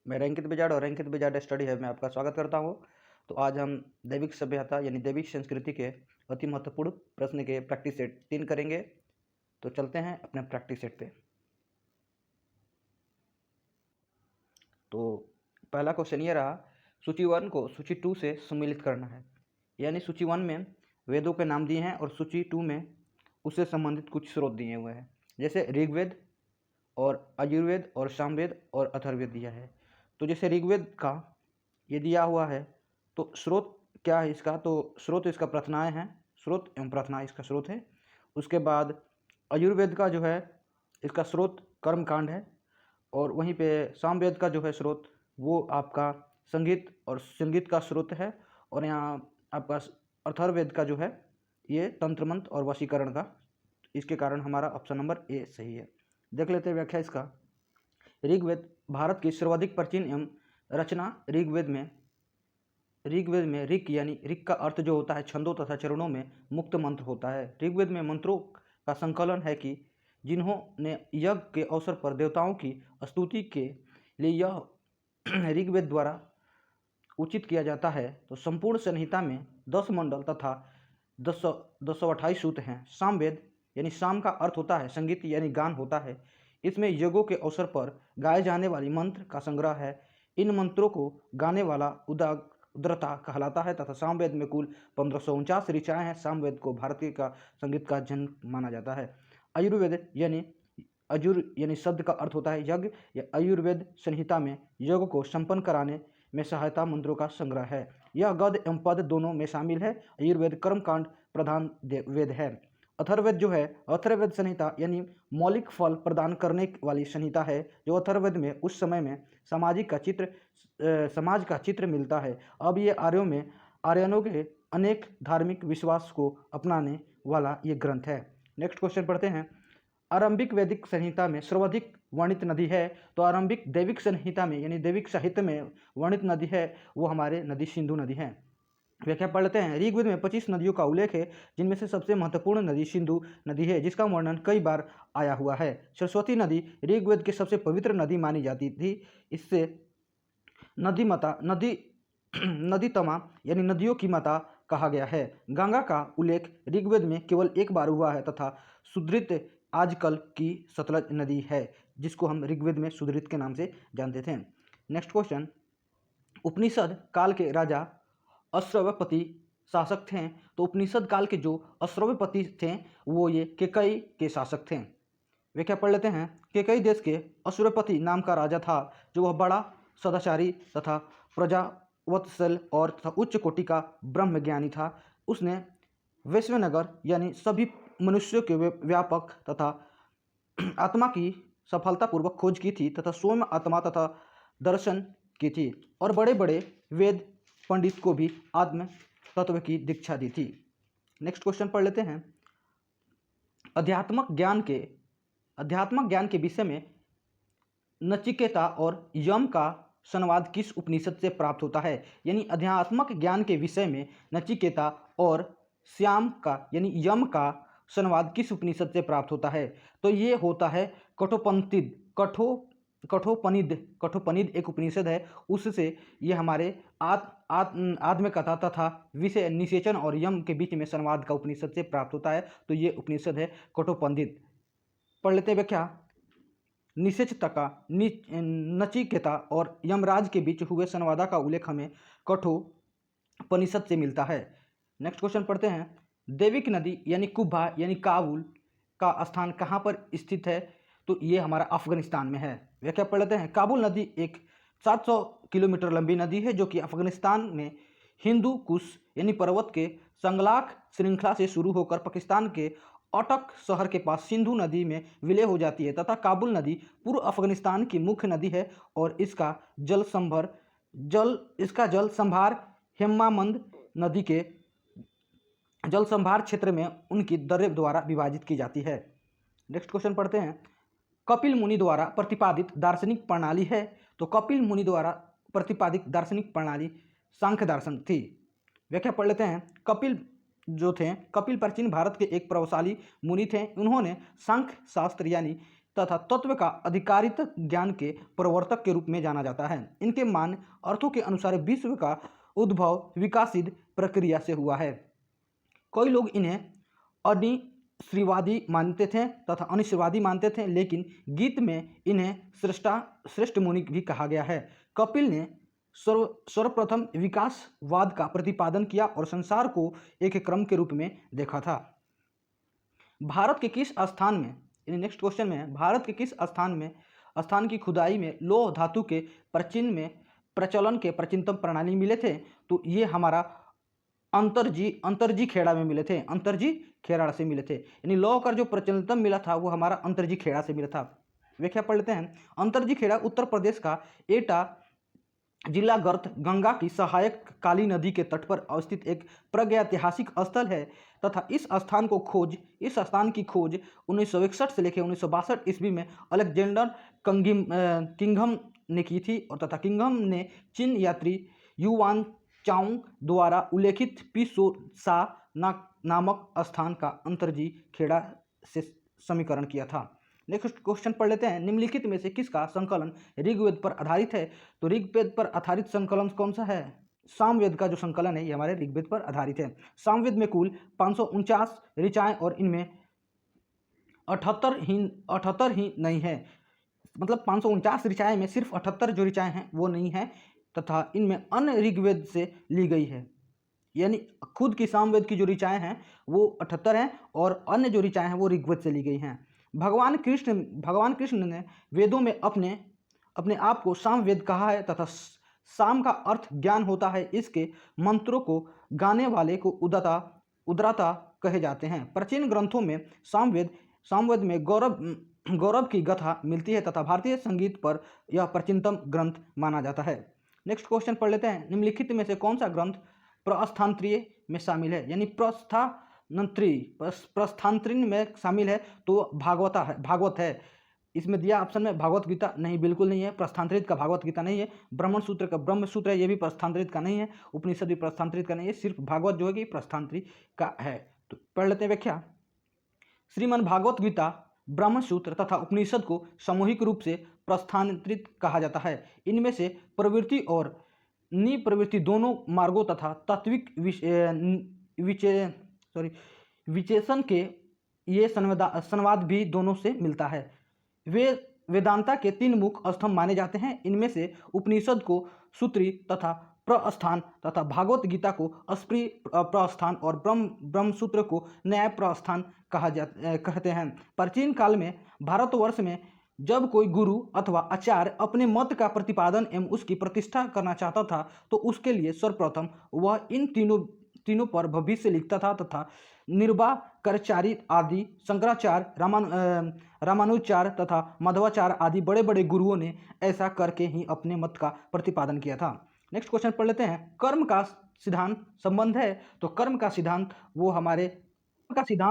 मैं रैंकित बिजाड़ और रैंकित बिजाड़ स्टडी है में आपका स्वागत करता हूँ। तो आज हम दैविक सभ्यता यानी दैविक संस्कृति के अति महत्वपूर्ण प्रश्न के प्रैक्टिस सेट 3 करेंगे। तो चलते हैं अपने प्रैक्टिस सेट पे। तो पहला क्वेश्चन ये रहा, सूची 1 को सूची 2 से सम्मिलित करना है। यानी सूची 1 में वेदों के नाम दिए हैं और सूची 2 में उससे संबंधित कुछ स्रोत दिए हुए हैं, जैसे ऋग्वेद और यजुर्वेद और सामवेद और अथर्ववेद दिया है। तो जैसे ऋग्वेद का ये दिया हुआ है, तो स्रोत क्या है इसका? तो स्रोत इसका प्रार्थनाएं हैं, स्रोत एवं प्रार्थना इसका स्रोत है। उसके बाद यजुर्वेद का जो है इसका स्रोत कर्मकांड है, और वहीं पे सामवेद का जो है स्रोत वो आपका संगीत और संगीत का स्रोत है, और यहाँ आपका अथर्ववेद का जो है ये तंत्र मंत्र और वशीकरण का। इसके कारण हमारा ऑप्शन नंबर ए सही है। देख लेते हैं व्याख्या इसका। ऋग्वेद भारत की सर्वाधिक प्राचीन एवं रचना ऋग्वेद में ऋग यानी ऋग का अर्थ जो होता है छंदों तथा चरणों में मुक्त मंत्र होता है। ऋग्वेद में मंत्रों का संकलन है कि जिन्होंने यज्ञ के अवसर पर देवताओं की स्तुति के लिए यह ऋग्वेद द्वारा उचित किया जाता है। तो संपूर्ण संहिता में 10 मंडल तथा 228 सूत्र हैं। सामवेद यानी साम का अर्थ होता है संगीत यानी गान होता है। इसमें यज्ञों के अवसर पर गाए जाने वाली मंत्र का संग्रह है। इन मंत्रों को गाने वाला उद्रता कहलाता है तथा सामवेद में कुल 1549 ऋचाएँ हैं। सामवेद को भारतीय का संगीत का जन्म माना जाता है। आयुर्वेद यानी अजुर यानी शब्द का अर्थ होता है यज्ञ या आयुर्वेद संहिता में यज्ञ को संपन्न कराने में सहायता मंत्रों का संग्रह है। यह गद्य एवं पद दोनों में शामिल है। आयुर्वेद कर्मकांड प्रधान वेद है। अथर्ववेद जो है अथर्ववेद संहिता यानी मौलिक फल प्रदान करने वाली संहिता है। जो अथर्ववेद में उस समय में समाज का चित्र मिलता है। अब ये आर्यनों के अनेक धार्मिक विश्वास को अपनाने वाला ये ग्रंथ है। नेक्स्ट क्वेश्चन पढ़ते हैं। आरंभिक वैदिक संहिता में सर्वाधिक वर्णित नदी है। तो आरंभिक दैविक संहिता में यानी दैविक साहित्य में वर्णित नदी है वो हमारे नदी सिंधु नदी है। व्याख्या पढ़ लेते हैं। ऋग्वेद में 25 नदियों का उल्लेख है, जिनमें से सबसे महत्वपूर्ण नदी सिंधु नदी है, जिसका वर्णन कई बार आया हुआ है। सरस्वती नदी ऋग्वेद की सबसे पवित्र नदी मानी जाती थी। इससे नदी तमा यानी नदियों की माता कहा गया है। गंगा का उल्लेख ऋग्वेद में केवल एक बार हुआ है तथा सुधृत आजकल की सतलज नदी है, जिसको हम ऋग्वेद में सुधृत के नाम से जानते थे। Next question. उपनिषद काल के राजा अश्रवपति शासक थे। तो उपनिषद काल के जो अश्रवपति थे वो ये केकई के शासक थे। व्याख्या पढ़ लेते हैं। केकई देश के अश्रवपति नाम का राजा था, जो वह बड़ा सदाचारी तथा प्रजावत्सल और तथा उच्च कोटि का ब्रह्मज्ञानी था। उसने वैश्वनगर यानी सभी मनुष्यों के व्यापक तथा आत्मा की सफलतापूर्वक खोज की थी तथा स्वयं आत्मा तथा दर्शन की थी, और बड़े बड़े वेद पंडित को भी आत्म तत्व की दीक्षा दी थी। नेक्स्ट क्वेश्चन पढ़ लेते हैं। अध्यात्मक ज्ञान के विषय में नचिकेता और यम का संवाद किस उपनिषद से प्राप्त होता है? यानी अध्यात्मक ज्ञान के विषय में नचिकेता और श्याम का यानी यम का संवाद किस उपनिषद से प्राप्त होता है? तो ये होता है कठोपनिषद एक उपनिषद है। उससे ये हमारे आत्मकथा तथा विषय निषेचन और यम के बीच में संवाद का उपनिषद से प्राप्त होता है। तो ये उपनिषद है कठोपनिषद। पढ़ लेते हैं व्याख्या। निषेचता नचिकेता और यमराज के बीच हुए संवाद का उल्लेख हमें कठोपनिषद से मिलता है। नेक्स्ट क्वेश्चन पढ़ते हैं। दैविक नदी यानी कुब्बा यानी काबुल का स्थान कहाँ पर स्थित है? तो ये हमारा अफगानिस्तान में है। व्याख्या पढ़ लेते हैं। काबुल नदी एक 700 किलोमीटर लंबी नदी है, जो कि अफगानिस्तान में हिंदू कुश यानी पर्वत के संगलाक श्रृंखला से शुरू होकर पाकिस्तान के अटक शहर के पास सिंधु नदी में विलय हो जाती है तथा काबुल नदी पूर्व अफगानिस्तान की मुख्य नदी है, और इसका जल संभार हेमामंद नदी के जल संभार क्षेत्र में उनकी दर्रे द्वारा विभाजित की जाती है। नेक्स्ट क्वेश्चन पढ़ते हैं। कपिल मुनि द्वारा प्रतिपादित दार्शनिक प्रणाली है। तो कपिल मुनि द्वारा प्रतिपादित दार्शनिक प्रणाली सांख्य दर्शन थी। व्याख्या पढ़ लेते हैं। कपिल प्राचीन भारत के एक प्रभावशाली मुनि थे। उन्होंने सांख्य शास्त्र यानी तथा तत्व का अधिकारित ज्ञान के प्रवर्तक के रूप में जाना जाता है। इनके मान्य अर्थों के अनुसार विश्व का उद्भव विकासित प्रक्रिया से हुआ है। कई लोग इन्हें अनिश्चयवादी मानते थे तथा अनिश्चयवादी मानते थे, लेकिन गीत में इन्हें श्रेष्ठ मुनि भी कहा गया है। कपिल ने सर्वप्रथम विकासवाद का प्रतिपादन किया और संसार को एक क्रम के रूप में देखा था। भारत के किस स्थान में, नेक्स्ट क्वेश्चन में, भारत के किस स्थान की खुदाई में लौह धातु के प्रचलन के प्राचीनतम प्रणाली मिले थे? तो ये हमारा अंतरजी खेड़ा में मिले थे। अंतरजी खेड़ा से मिले थे, यानी लौह का जो प्रचलितम मिला था वो हमारा अंतरजी खेड़ा से मिला था। व्याख्या पढ़ लेते हैं। अंतरजी खेड़ा उत्तर प्रदेश का एटा जिला गर्त गंगा की सहायक काली नदी के तट पर अवस्थित एक प्रागैतिहासिक स्थल है तथा इस स्थान की खोज 1961 से लेकर 1962 ईस्वी में अलेक्जेंडर किंघम ने की थी और तथा किंघम ने चीन यात्री युवान चांग द्वारा उल्लेखित पिसोसा नामक स्थान का अंतरजी खेड़ा से समीकरण किया था। नेक्स्ट क्वेश्चन पढ़ लेते हैं। निम्नलिखित में से किसका संकलन ऋग्वेद पर आधारित है? तो ऋग्वेद पर आधारित संकलन कौन सा है? सामवेद का जो संकलन है ये हमारे ऋग्वेद पर आधारित है। सामवेद में कुल 549 ऋचाएं और इनमें 78 ही नहीं है, मतलब 549 ऋचाएं में सिर्फ 78 जो ऋचाएं हैं वो नहीं है तथा इनमें अन्य ऋग्वेद से ली गई है, यानी खुद की सामवेद की जो ऋचाएं हैं वो 78 हैं और अन्य जो ऋचाएं हैं वो ऋग्वेद से ली गई हैं। भगवान कृष्ण ने वेदों में अपने आप को सामवेद कहा है तथा साम का अर्थ ज्ञान होता है। इसके मंत्रों को गाने वाले को उद्राता कहे जाते हैं। प्राचीन ग्रंथों में सामवेद में गौरव की गाथा मिलती है तथा भारतीय संगीत पर यह प्राचीनतम ग्रंथ माना जाता है। नेक्स्ट क्वेश्चन पढ़ लेते हैं। निम्नलिखित में से कौन सा ग्रंथ प्रस्थांतरीय में शामिल है, यानी प्रस्थांतरीय में शामिल है? तो भागवत है। इसमें दिया ऑप्शन में भागवत गीता नहीं, बिल्कुल नहीं है। प्रस्थांतरित का भागवत गीता नहीं है। ब्रह्म सूत्र का ब्रह्म सूत्र है, ये भी प्रस्थांतरित का नहीं है। उपनिषद भी प्रस्थांतरित का नहीं है, सिर्फ भागवत जो है कि प्रस्थांतरित का है। तो पढ़ लेते हैं व्याख्या। श्रीमद् भागवत गीता, ब्रह्म सूत्र तथा उपनिषद को सामूहिक रूप से प्रस्थांतरित कहा जाता है। इनमें से प्रवृत्ति और निप्रवृत्ति दोनों मार्गों तथा तात्विक विशेषण के ये संवाद भी दोनों से मिलता है। वे वेदांता के 3 मुख्य स्तंभ माने जाते हैं। इनमें से उपनिषद को सूत्री तथा प्रस्थान तथा भागवत गीता को अस्पृ प्रस्थान और ब्रह्म सूत्र को न्याय प्रस्थान कहते हैं। प्राचीन काल में भारतवर्ष में जब कोई गुरु अथवा आचार्य अपने मत का प्रतिपादन एवं उसकी प्रतिष्ठा करना चाहता था तो उसके लिए सर्वप्रथम वह इन तीनों पर भविष्य लिखता था तथा निर्वाकाचार्य आदि, शंकराचार्य, रामानुजाचार्य तथा मध्वाचार्य आदि बड़े बड़े गुरुओं ने ऐसा करके ही अपने मत का प्रतिपादन किया था। नेक्स्ट क्वेश्चन पढ़ लेते हैं। कर्म का सिद्धांत संबंध है? तो कर्म का सिद्धांत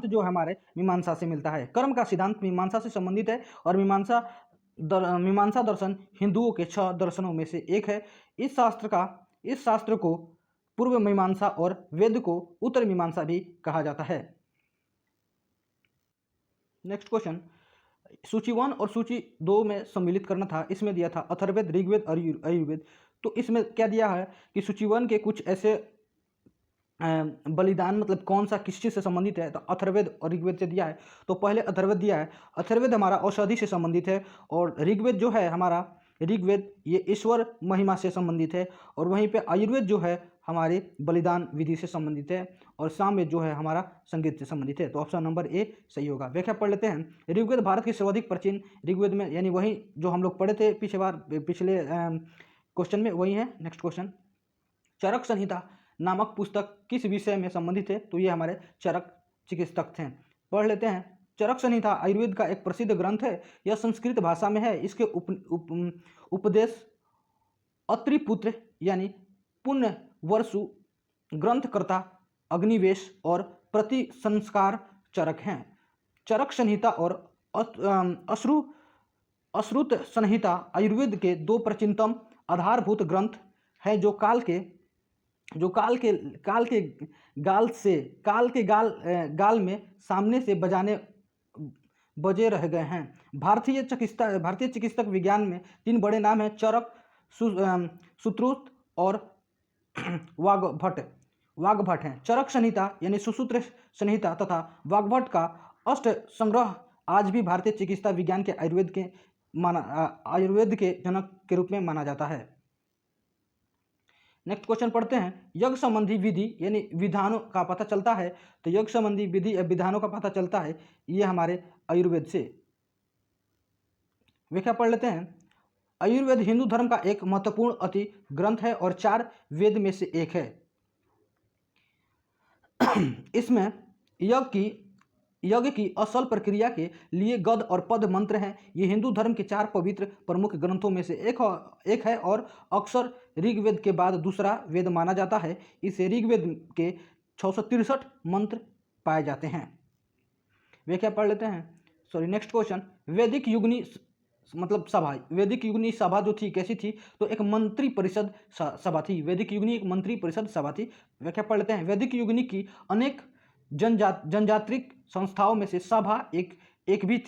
जो हमारे मीमांसा से मिलता है। कर्म का सिद्धांत मीमांसा से संबंधित है और मीमांसा दर्शन हिंदुओं के 6 दर्शनों में से एक है। इस शास्त्र को पूर्व मीमांसा और वेद को उत्तर मीमांसा भी कहा जाता है। नेक्स्ट क्वेश्चन, सूची 1 और सूची 2 में सम्मिलित करना था। इसमें दिया था अथर्ववेद, ऋग्वेद और यजुर्वेद। तो इसमें क्या दिया है कि सूची 1 के कुछ ऐसे बलिदान, मतलब कौन सा किस चीज़ से संबंधित है, तो अथर्ववेद और ऋग्वेद से दिया है। तो पहले अथर्ववेद दिया है। अथर्ववेद हमारा औषधि से संबंधित है और ऋग्वेद जो है हमारा ये ईश्वर महिमा से संबंधित है और वहीं पे आयुर्वेद जो है हमारे बलिदान विधि से संबंधित है और सामवेद जो है हमारा संगीत से संबंधित है। तो ऑप्शन नंबर ए सही होगा। व्याख्या पढ़ लेते हैं। ऋग्वेद भारत की सर्वाधिक प्राचीन ऋग्वेद में, यानी वही जो हम लोग पढ़े थे पिछले क्वेश्चन में, वही है। नेक्स्ट क्वेश्चन, चरक संहिता नामक पुस्तक किस विषय में संबंधित है? तो ये हमारे चरक चिकित्सक थे। पढ़ लेते हैं। चरक संहिता आयुर्वेद का एक प्रसिद्ध ग्रंथ है। यह संस्कृत भाषा में है। इसके उपदेश अत्रिपुत्र यानी पुण्य वर्षु, ग्रंथकर्ता अग्निवेश और प्रति संस्कार चरक हैं। चरक संहिता और अश्रुत संहिता आयुर्वेद के 2 प्राचीनतम आधारभूत ग्रंथ हैं जो काल के गाल में सामने से बचे रह गए हैं। भारतीय चिकित्सक विज्ञान में 3 बड़े नाम हैं, चरक, सुश्रुत और वाग्भट हैं। चरक संहिता यानी सुश्रुत संहिता तथा वाग्भट का अष्ट संग्रह आज भी भारतीय चिकित्सा विज्ञान के आयुर्वेद के जनक के रूप में माना जाता है। नेक्स्ट क्वेश्चन पढ़ते हैं। यज्ञ संबंधी विधि यानी विधानों का पता चलता है, तो यज्ञ संबंधी विधि या विधानों का पता चलता है ये हमारे आयुर्वेद से। व्याख्या पढ़ लेते हैं। आयुर्वेद हिंदू धर्म का एक महत्वपूर्ण अति ग्रंथ है और 4 वेद में से एक है। इसमें यज्ञ की असल प्रक्रिया के लिए गद और पद मंत्र हैं। ये हिंदू धर्म के 4 पवित्र प्रमुख ग्रंथों में से एक है और अक्सर ऋग्वेद के बाद दूसरा वेद माना जाता है। इसे ऋग्वेद के 663 मंत्र पाए जाते हैं। व्याख्या पढ़ लेते हैं। Next question. वैदिक युगनी मतलब सभा, वैदिक युगनी सभा जो थी कैसी थी, तो एक मंत्री परिषद सभा थी। वैदिक युगनी एक मंत्री परिषद सभा थी। व्याख्या पढ़ लेते हैं। वैदिक युगनी की अनेक जनजात्रिक संस्थाओं में से सभा एक ही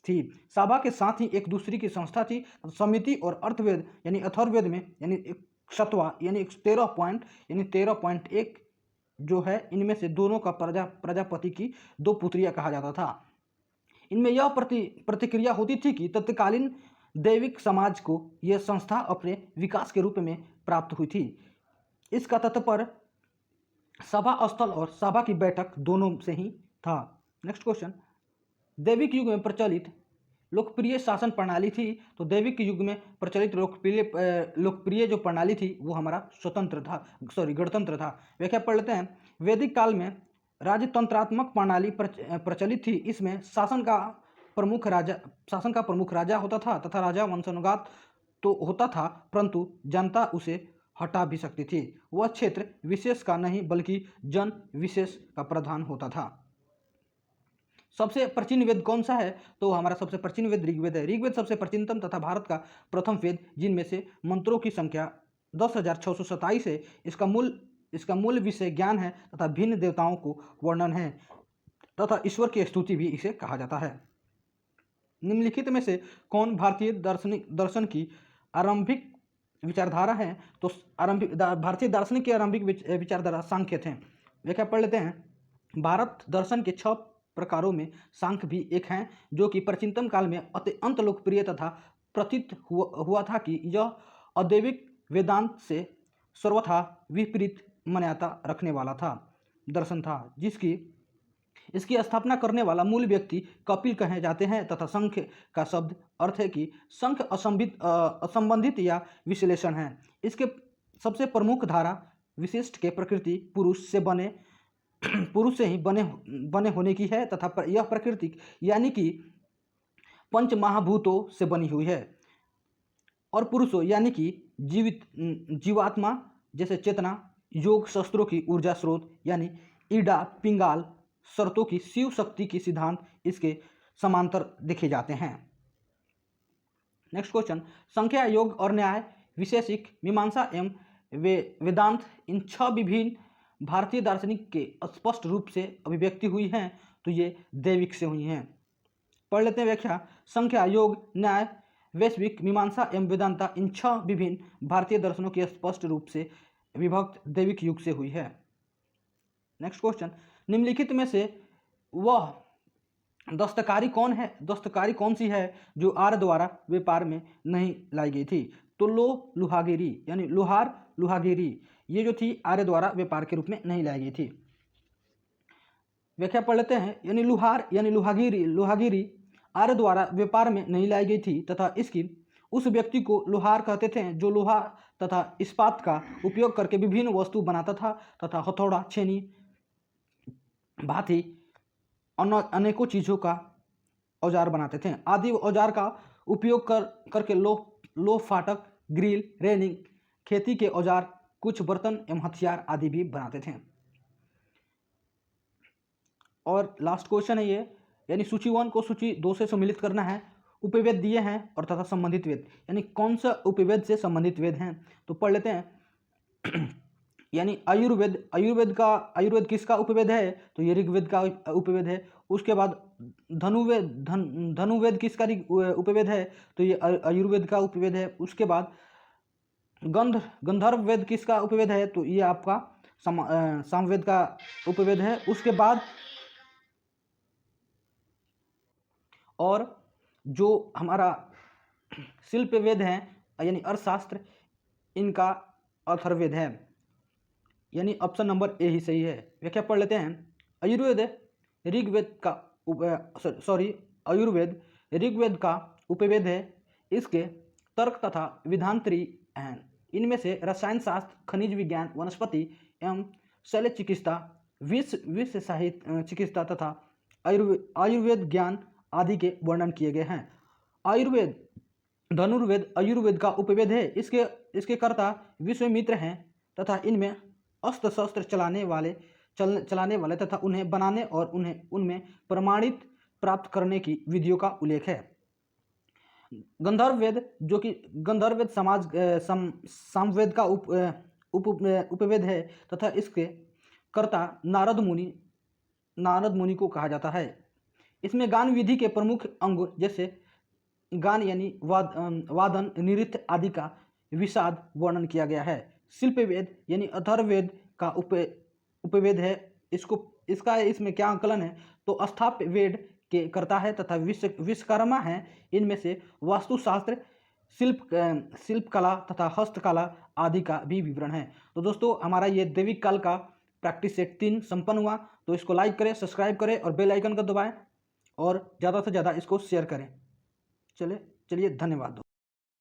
थी। सभा के साथ ही एक दूसरी की संस्था थी। समिति और अर्थवेद यानी अथर्ववेद में यानी शतवा यानी 13.1 जो है, इनमें से दोनों का प्रजापति की 2 पुत्रियां कहा जाता था। इनमें यह प्रतिक्रिया होती थी कि तत्कालीन दैविक समाज को यह संस्था अपने विकास के रूप में प्राप्त हुई थी। इसका तात्पर्य सभा स्थल और सभा की बैठक दोनों से ही था। Next question. दैविक युग में प्रचलित लोकप्रिय शासन प्रणाली थी, तो दैविक युग में प्रचलित लोकप्रिय जो प्रणाली थी वो हमारा गणतंत्र था। व्याख्या पढ़ लेते हैं। वैदिक काल में राजतंत्रात्मक प्रणाली प्रचलित थी। इसमें शासन का प्रमुख राजा होता था तथा राजा वंशानुगत तो होता था, परंतु जनता उसे हटा भी सकती थी। वह क्षेत्र विशेष का नहीं बल्कि जन विशेष का प्रधान होता था। सबसे प्राचीन वेद कौन सा है, तो हमारा सबसे प्राचीन वेद ऋग्वेद है। ऋग्वेद सबसे प्राचीनतम तथा भारत का प्रथम वेद, जिनमें से मंत्रों की संख्या 10,627 है। इसका मूल विषय ज्ञान है तथा भिन्न देवताओं को वर्णन है तथा ईश्वर की स्तुति भी इसे कहा जाता है। निम्नलिखित में से कौन भारतीय दर्शन की आरंभिक विचारधारा है, तो भारतीय दार्शनिक की आरंभिक विचारधारा सांख्य थे। व्याख्या पढ़ लेते हैं। भारत दर्शन के 6 प्रकारों में सांख्य भी एक हैं, जो कि प्राचीनतम काल में अत्यंत लोकप्रिय तथा प्रतीत हुआ था कि यह अदैविक वेदांत से सर्वथा विपरीत मान्यता रखने वाला दर्शन था, इसकी स्थापना करने वाला मूल व्यक्ति कपिल कहे जाते हैं तथा संख्य का शब्द अर्थ है कि संख्य असंबंधित या विश्लेषण है। इसके सबसे प्रमुख धारा विशिष्ट के प्रकृति पुरुष से ही बने होने की है तथा यह प्रकृति यानी कि पंच महाभूतों से बनी हुई है और पुरुषों यानी कि जीवात्मा जैसे चेतना, योग शस्त्रों की ऊर्जा स्रोत यानी ईडा पिंगाल शर्तों की शिव शक्ति की सिद्धांत इसके समांतर देखे जाते हैं। Next question. संख्या, योग और न्याय, विशेषिक, मीमांसा एवं वेदांत, इन 6 विभिन्न भारतीय दार्शनिक के स्पष्ट रूप से अभिव्यक्ति हुई हैं, तो ये दैविक से हुई हैं। पढ़ लेते हैं व्याख्या। संख्या, योग, न्याय, वैश्विक, मीमांसा एवं वेदांता, इन 6 विभिन्न भारतीय दर्शनों की स्पष्ट रूप से विभक्त दैविक युग से हुई है। Next question. निम्नलिखित में से वह दस्तकारी कौन सी है जो आर्य द्वारा व्यापार में नहीं लाई गई थी, तो लुहागिरी यानी लुहागिरी ये जो थी आर्य द्वारा व्यापार के रूप में नहीं लाई गई थी। व्याख्या पढ़ लेते हैं। यानी लुहार यानी लुहागिरी आर्य द्वारा व्यापार में नहीं लाई गई थी तथा इसकी उस व्यक्ति को लोहार कहते थे जो लोहा तथा इस्पात का उपयोग करके विभिन्न वस्तु बनाता था तथा हथौड़ा, छेनी, भाती अनेकों चीज़ों का औजार बनाते थे। आदि औजार का उपयोग करके लोह फाटक, ग्रिल, रेलिंग, खेती के औजार, कुछ बर्तन एवं हथियार आदि भी बनाते थे। और लास्ट क्वेश्चन है ये, यानी सूची 1 को सूची 2 से सम्मिलित करना है। उपवेद दिए हैं और तथा संबंधित वेद, यानी कौन सा उपवेद से संबंधित वेद हैं, तो पढ़ लेते हैं। यानी आयुर्वेद किसका उपवेद है, तो ये ऋग्वेद का उपवेद है। उसके बाद धनुर्वेद किसका उपवेद है? तो ये आयुर्वेद का उपवेद है। उसके बाद गंधर्व वेद किसका उपवेद है? तो ये आपका सामवेद का उपवेद है। उसके बाद और जो हमारा शिल्प वेद है यानी अर्थशास्त्र, इनका अथर्ववेद है, यानी ऑप्शन नंबर ए ही सही है। व्याख्या पढ़ लेते हैं। आयुर्वेद ऋग्वेद का आयुर्वेद ऋग्वेद का उपवेद है। इसके तर्क तथा विधांतरी हैं। इनमें से रसायन शास्त्र, खनिज विज्ञान, वनस्पति एवं शल्य चिकित्सा, विष साहित्य चिकित्सा तथा आयुर्वेद ज्ञान आदि के वर्णन किए गए हैं। आयुर्वेद धनुर्वेद आयुर्वेद का उपवेद है। इसके कर्ता विश्वामित्र हैं तथा इनमें अस्त्र शस्त्र चलाने वाले तथा उन्हें बनाने और उनमें प्रमाणित प्राप्त करने की विधियों का उल्लेख है। गंधर्व वेद, जो कि गंधर्व वेद सामवेद का उपवेद है तथा इसके कर्ता नारद मुनि को कहा जाता है। इसमें गान विधि के प्रमुख अंग जैसे गान यानी वादन, नृत्य आदि का विषाद वर्णन किया गया है। शिल्प वेद यानी अथर्ववेद का उपवेद है। इसमें क्या आकलन है? तो स्थाप्य वेद के कर्ता है तथा विश्वकर्मा हैं। इनमें से वास्तुशास्त्र, शिल्प कला तथा हस्तकला आदि का भी विवरण है। तो दोस्तों, हमारा ये दैविक काल का प्रैक्टिस सेट 3 संपन्न हुआ। तो इसको लाइक करें, सब्सक्राइब करें और बेल आइकन को दबाएं और ज़्यादा से ज़्यादा इसको शेयर करें। चलिए धन्यवाद।